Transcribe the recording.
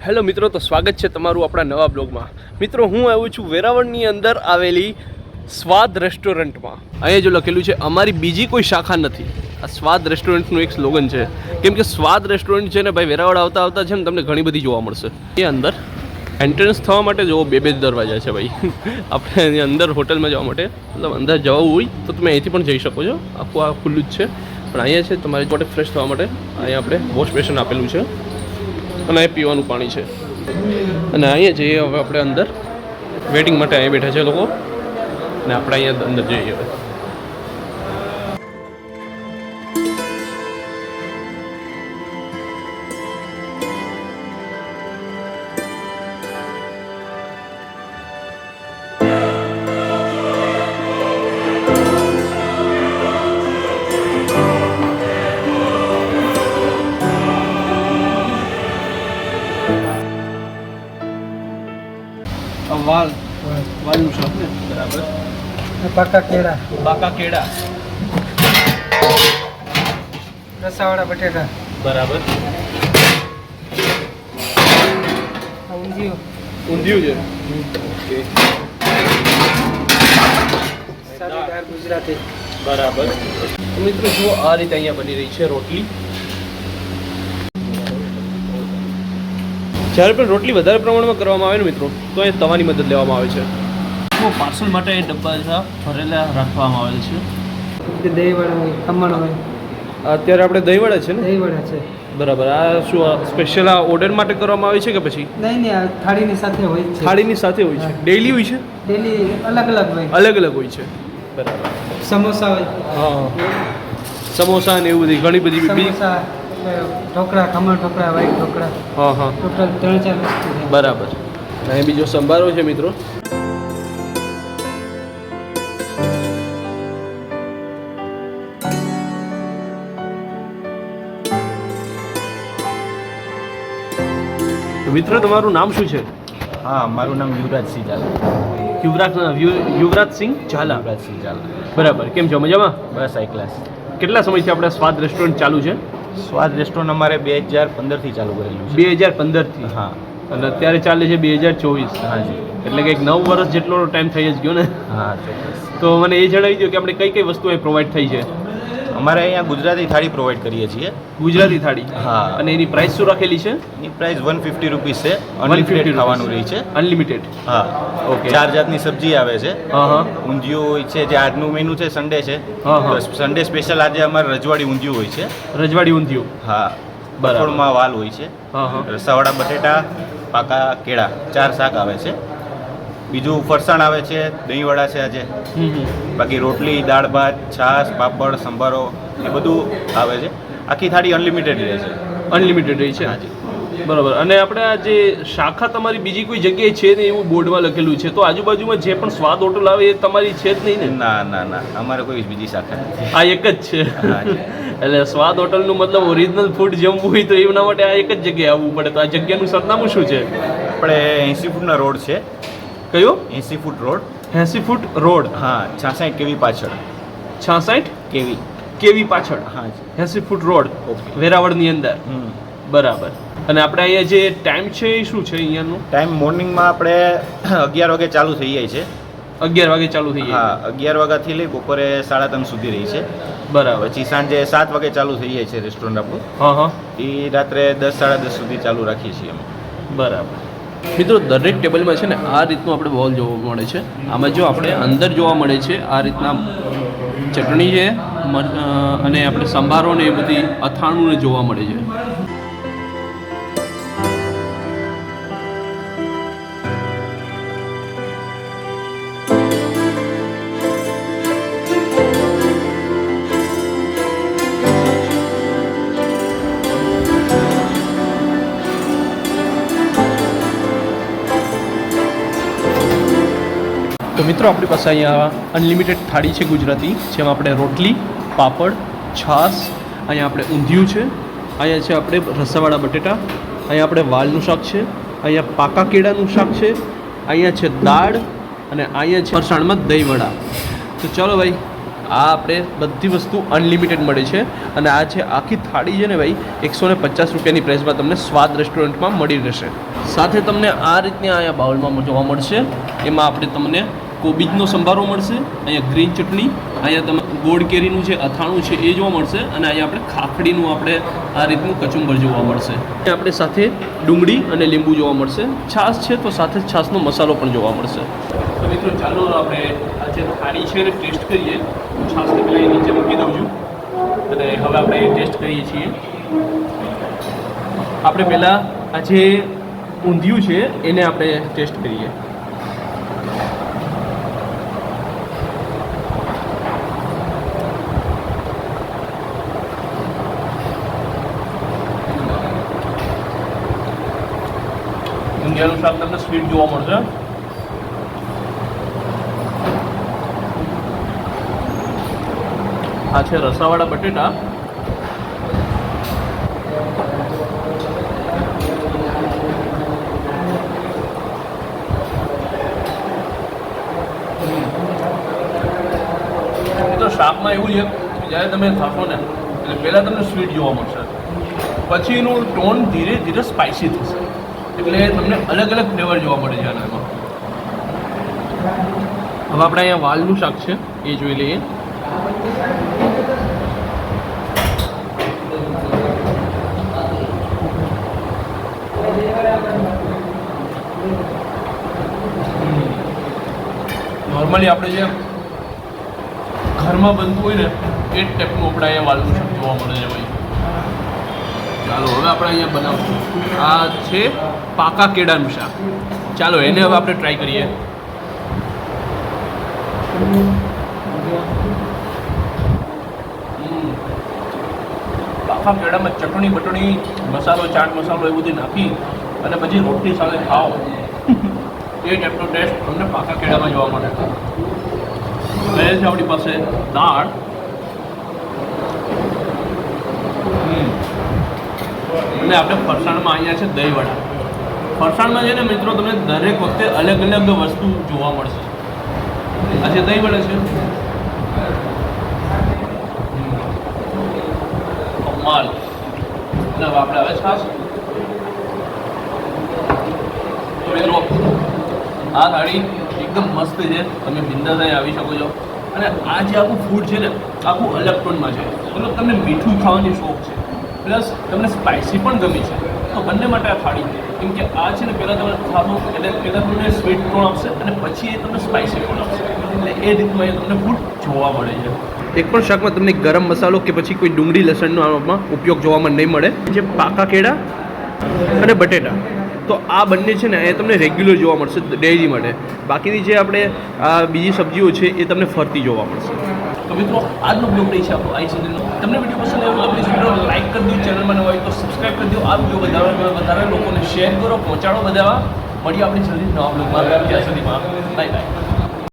Hello મિત્રો, તો સ્વાગત છે તમારું આપણા નવા બ્લોગમાં. મિત્રો, હું આવ્યો છું વેરાવળની અંદર આવેલી સ્વાદ રેસ્ટોરન્ટમાં. અહીંયા જો લખેલું છે અમારી બીજી કોઈ શાખા નથી. આ સ્વાદ રેસ્ટોરન્ટનું એક સ્લોગન છે, કેમ કે સ્વાદ રેસ્ટોરન્ટ છે ને ભાઈ, વેરાવળ આવતા આવતા છે ને તમને ઘણી બધી જોવા મળશે. એ અંદર એન્ટ્રન્સ થવા માટે જો બે દરવાજા છે ભાઈ. આપણે એની અંદર હોટલમાં જવા માટે મતલબ અંદર જવું હોય તો તમે અહીંથી પણ જઈ શકો છો. આખું આ ખુલ્લું જ છે, પણ અહીંયા છે તમારી માટે ફ્રેશ થવા માટે અહીંયા આપણે વોશ બેસન આપેલું છે અને એ પીવાનું પાણી છે. અને અહીંયા જઈએ હવે આપણે અંદર વેટિંગ માટે અહીંયા બેઠા છે લોકો, અને આપણે અહીંયા અંદર જઈએ હવે. વાલનું શાક ને, બરાબર. પાકા કેળા, બાકા કેળા, રસાવાળા બટેટા, બરાબર. ઊંધિયું ઊંધિયું છે, ઓકે. સાદી દાળ ગુજરાતી, બરાબર. મિત્રો જો આ રીતે અહીંયા બની રહી છે રોટલી. જ્યારે પણ રોટલી વધારે પ્રમાણમાં કરવામાં આવે ને મિત્રો, તો એ તવાની મદદ લેવામાં આવે છે. તો પાર્સલ માટે એ ડબ્બા ભરેલા રાખવામાં આવે છે. દહીંવડા હોય, ખમણ હોય. અત્યારે આપણે દહીંવડા છે ને? દહીંવડા છે, બરાબર. આ શું સ્પેશિયલ આ ઓર્ડર માટે કરવામાં આવે છે કે પછી નહીં આ થાળીની સાથે હોય છે. થાળીની સાથે હોય છે? ડેઈલી હોય છે? ડેલી અલગ અલગ હોય, અલગ અલગ હોય છે, બરાબર. સમોસા હોય, હા, સમોસા ને એવું બધી ઘણી બધી સમોસા, ઢોકળા, ખમણ ઢોકળા, વ્હાઈટ ઢોકળા, હા હા, ટોટલ 3-4 વસ્તુ છે. બરાબર. અને બીજો સંભારો છે મિત્રો. મિત્રો, તમારું નામ શું છે? હા, મારું નામ યુવરાજસિંહ ઝાલા. યુવરાજસિંહ ઝાલા. યુવરાજસિંહ ઝાલા. બરાબર. કેમ છો? મજામાં? બસ હાઈ ક્લાસ. કેટલા સમયથી આપણે સ્વાદ રેસ્ટોરન્ટ ચાલુ છે? સ્વાદ રેસ્ટોરન્ટ અમારે 2015 થી ચાલુ કરેલું છે. 2015થી? હા. અને અત્યારે ચાલે છે 2024. હાજી. એટલે કે 9 વર્ષ જેટલો ટાઈમ થઈ જ ગયો ને. હા, ચોક્કસ. તો મને એ જણાવી દો કે આપણે કઈ કઈ વસ્તુ અહીં પ્રોવાઈડ થઈ છે? અમારે અહીંયા ગુજરાતી થાળી પ્રોવાઈડ કરીએ છીએ. ગુજરાતી થાળી? હા. અને એની પ્રાઇસ શું રાખેલી છે? એની પ્રાઇસ 150 રૂપીસ છે. અનલિમિટેડ ખાવાનું રહી છે. અનલિમિટેડ? હા, ઓકે. 4 જાતની સબ્જી આવે છે. હા હા. ઊંધિયું હોય છે, જે આજનું મેનુ છે, સન્ડે છે. હા હા. તો સન્ડે સ્પેશિયલ આજે અમારે રજવાડી ઊંધિયું હોય છે. રજવાડી ઊંધિયું? હા. બરાબર. બફોળમાં વાલ હોય છે. હા હા. રસાવાળા બટેટા, પાકા કેળા, 4 શાક આવે છે. બીજું ફરસાણ આવે છે, દહીંવડા છે આજે. બાકી રોટલી, દાળ ભાત, છાશ, પાપડ, સંભારો એ બધું આવે છે. આખી થાળી અનલિમિટેડ રહે છે. અનલિમિટેડ રહી છે? હાજી. બરાબર. અને આપણે આ જે શાખા તમારી બીજી કોઈ જગ્યાએ છે ને એવું બોર્ડમાં લખેલું છે, તો આજુબાજુમાં જે પણ સ્વાદ હોટલ આવે એ તમારી છે જ નહીં ને? ના ના ના, અમારે કોઈ બીજી શાખા નથી. આ એક જ છે? હાજી. એટલે સ્વાદ હોટલનું મતલબ ઓરિજિનલ ફૂડ જમવું હોય તો એના માટે આ એક જ જગ્યાએ આવવું પડે. તો આ જગ્યાનું સરનામું શું છે? આપણે 80 ફૂટના રોડ છે. કયો? 80 ફૂટ રોડ. 80 foot road? હા, 66 કેવી પાછળ. 66 કેવી પાછળ? હા. 80 ફૂટ રોડ, ઓકે. વેરાવળની અંદર. બરાબર. અને આપણે અહીંયા જે ટાઈમ છે એ શું છે અહીંયાનો? ટાઈમ મોર્નિંગમાં આપણે 11 વાગે ચાલુ થઈ જાય છે. 11 વાગે ચાલુ થઈ જાય? હા, 11 વાગ્યાથી લઈ બપોરે 3:30 સુધી રહી છે. બરાબર. પછી સાંજે 7 વાગે ચાલુ થઈ જાય છે રેસ્ટોરન્ટ આપણું. હા હા. એ રાત્રે 10-10:30 સુધી ચાલુ રાખીએ છીએ અમે. બરાબર. મિત્રો, દરેક ટેબલમાં છે ને આ રીતનું આપણે બોલ જોવા મળે છે. આમાં જો આપણે અંદર જોવા મળે છે આ રીતના ચટણી છે અને આપણે સંભારો ને એ બધી અથાણું જોવા મળે છે. તો મિત્રો, આપણી પાસે અહીંયા અનલિમિટેડ થાળી છે ગુજરાતી, જેમાં આપણે રોટલી, પાપડ, છાશ, અહીંયા આપણે ઊંધિયું છે, અહીંયા છે આપણે રસાવાળા બટેટા, અહીંયા આપણે વાલનું શાક છે, અહીંયા પાકા કેળાનું શાક છે, અહીંયા છે દાળ, અને અહીંયા છે ફરસાણમાં દહીંવડા. તો ચાલો ભાઈ, આ આપણે બધી વસ્તુ અનલિમિટેડ મળે છે અને આ છે આખી થાળી છે ને ભાઈ 150 રૂપિયાની પ્રાઇસમાં તમને સ્વાદ રેસ્ટોરન્ટમાં મળી રહેશે. સાથે તમને આ રીતની અહીંયા બાઉલમાં જોવા મળશે. એમાં આપણે તમને કોબીજનો સંભારો મળશે, અહીંયા ગ્રીન ચટણી, અહીંયા તમે ગોળ કેરીનું જે અથાણું છે એ જોવા મળશે અને અહીંયા આપણે ખાખડીનું આપણે આ રીતનું કચુંબર જોવા મળશે. આપણે સાથે ડુંગળી અને લીંબુ જોવા મળશે. છાશ છે તો સાથે જ છાશનો મસાલો પણ જોવા મળશે. તો મિત્રો ચાલો આપણે આ જે થાળી છે એને ટેસ્ટ કરીએ. હું છાશને પહેલાં નીચે મૂકી દઉં છું અને હવે આપણે એ ટેસ્ટ કરીએ છીએ. આપણે પહેલાં આ જે ઊંધિયું છે એને આપણે ટેસ્ટ કરીએ. ઊંધિયાનું શાક તમને સ્વીટ જોવા મળશે. આ છે રસાવાળા બટેટા. તો શાકમાં એવું છે કે જ્યારે તમે ખાશો ને એટલે પહેલાં તમને સ્વીટ જોવા મળશે, પછી એનું ટોન ધીરે ધીરે સ્પાઇસી થશે, એટલે તમને અલગ અલગ ફ્લેવર જોવા મળે છે આનામાં. હવે આપણે અહીંયા વાલનું શાક છે એ જોઈ લઈએ. નોર્મલી આપણે જે ઘરમાં બનતું હોય ને એ જ ટાઈપનું આપણે અહીંયા વાલનું શાક જોવા મળે છે ભાઈ. ચાલો હવે આપણે અહીંયા બનાવશું. આ છે પાકા કેળાનું શાક. ચાલો એને હવે આપણે ટ્રાય કરીએ. પાકા કેળામાં ચટણી બટણી મસાલો ચાટ મસાલો એ બધું નાખી અને પછી રોટલી સાથે ખાઓ એ ટાઈપનો ટેસ્ટ તમને પાકા કેળામાં જોવા મળે. હવે છે આપણી પાસે દાળ. અને આપણે ફરસાણમાં અહીંયા છે દહીંવડા. ફરસાણમાં છે ને મિત્રો તમને દરેક વખતે અલગ અલગ વસ્તુ જોવા મળશે. આ છે દહીંવડા છે, કમાલ. અને હવે આપણે હવે છાશ. તો મિત્રો આ થાળી એકદમ મસ્ત છે, તમે બિંદાસ અહીં આવી શકો છો. અને આ જે આખું ફૂડ છે ને આખું અલગ ટોનમાં છે. મતલબ તમને મીઠું ખાવાની શોખ છે પ્લસ તમને સ્પાઇસી પણ ગમે છે તો બંને માટે આ થાળી છે. કેમ કે આ છે ને પહેલાં તમે ખાશો એટલે પહેલાં તમને સ્વીટ પણ આપશે અને પછી એ તમને સ્પાઇસી પણ આપશે, એટલે એ રીતમાં એ તમને ફૂડ જોવા મળે છે. એક પણ શાકમાં તમને ગરમ મસાલો કે પછી કોઈ ડુંગળી લસણનો આમાં ઉપયોગ જોવામાં નહીં મળે. જે પાકા કેળા અને બટેટા તો આ બંને છે ને એ તમને રેગ્યુલર જોવા મળશે ડેઇલી માટે. બાકીની જે આપણે આ બીજી સબ્જીઓ છે એ તમને ફરતી જોવા મળશે. તો મિત્રો આજનો બ્લોગ રહી છે આપણો આઈ ચેનલનો. તમને વિડીયો પસંદ આવ્યો તો પ્લીઝ વિડીયો લાઈક કરી દો, ચેનલમાં ન હોય તો સબસ્ક્રાઈબ કરી દો. આ વિડીયો વધારે લોકોને શેર કરો, પહોંચાડો બધા. મળીએ આપણે જલ્દી નવા બ્લોગમાં. ત્યાં સુધીમાં બાય બાય.